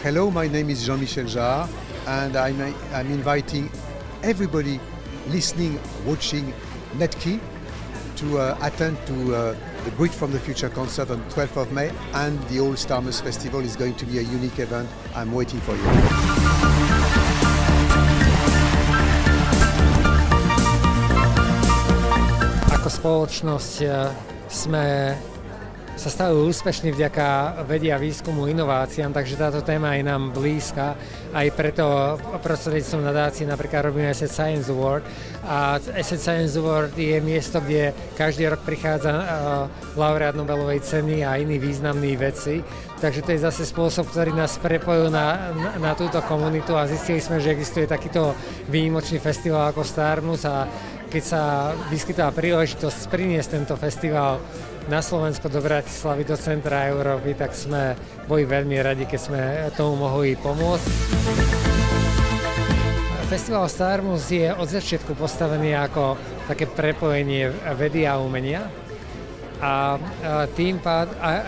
Hello, my name is Jean-Michel Jarre, and I'm inviting everybody listening, watching Netkey to attend to the Bridge from the Future concert on 12th of May, and the All Starmus Festival is going to be a unique event. I'm waiting for you. Ako spoločnosť sme sa stali úspešní vďaka vede a výskumu inováciám, takže táto téma je nám blízka. Aj preto prostredníctvom nadácie napríklad robíme Asset Science Award. A Asset Science Award je miesto, kde každý rok prichádza laureát Nobelovej ceny a iní významní vedci. Takže to je zase spôsob, ktorý nás prepojil na túto komunitu a zistili sme, že existuje takýto výnimočný festival ako Starmus a keď sa vyskytla príležitosť priniesť tento festival na Slovensko do Bratislavy, do centra Európy, tak sme boli veľmi radi, keď sme tomu mohli pomôcť. Festival Starmus je od začiatku postavený ako také prepojenie vedy a umenia. A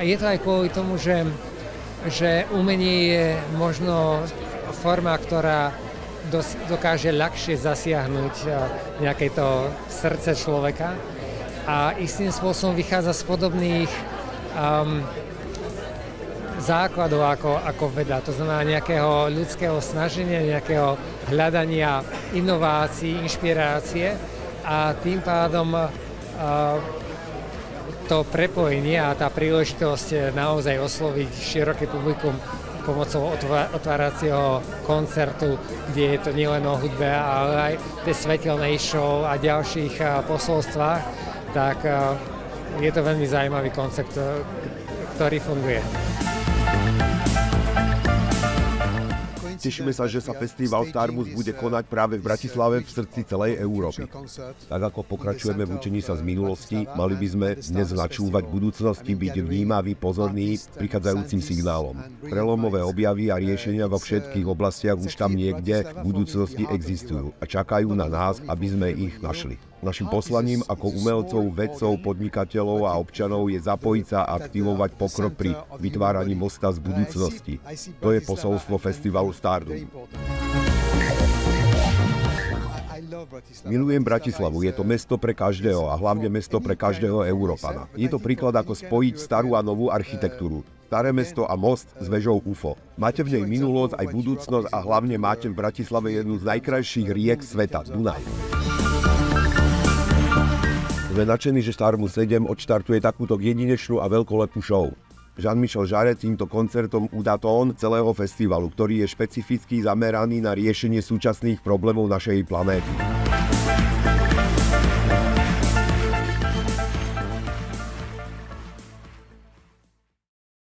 je to aj kvôli tomu, že umenie je možno forma, ktorá dokáže ľahšie zasiahnuť nejaké to srdce človeka a istým spôsobom vychádza z podobných základov ako veda. To znamená nejakého ľudského snaženia, nejakého hľadania inovácií, inšpirácie a tým pádom to prepojenie a tá príležitosť naozaj osloviť široké publikum pomocou otváracieho koncertu, kde je to nielen o hudbe, ale aj tej svetelnej show a ďalších posolstvách, tak je to veľmi zaujímavý koncept, ktorý funguje. Tešíme sa, že sa festival Starmus bude konať práve v Bratislave v srdci celej Európy. Tak ako pokračujeme v učení sa z minulosti, mali by sme dnes načúvať budúcnosti, byť vnímaví, pozorní prichádzajúcim signálom. Prelomové objavy a riešenia vo všetkých oblastiach už tam niekde v budúcnosti existujú a čakajú na nás, aby sme ich našli. Naším poslaním ako umelcov, vedcov, podnikateľov a občanov je zapojiť sa a aktivovať pokrok pri vytváraní mosta z budúcnosti. To je posolstvo festivalu Stardom. Milujem Bratislavu, je to mesto pre každého a hlavne mesto pre každého Európana. Je to príklad, ako spojiť starú a novú architektúru. Staré mesto a most s vežou UFO. Máte v nej minulosť aj budúcnosť a hlavne máte v Bratislave jednu z najkrajších riek sveta, Dunaj. Sme nadšení, že Starmus 7 odštartuje takúto jedinečnú a veľkolepú show. Jean-Michel Jarre týmto koncertom udá tón celého festivalu, ktorý je špecificky zameraný na riešenie súčasných problémov našej planéty.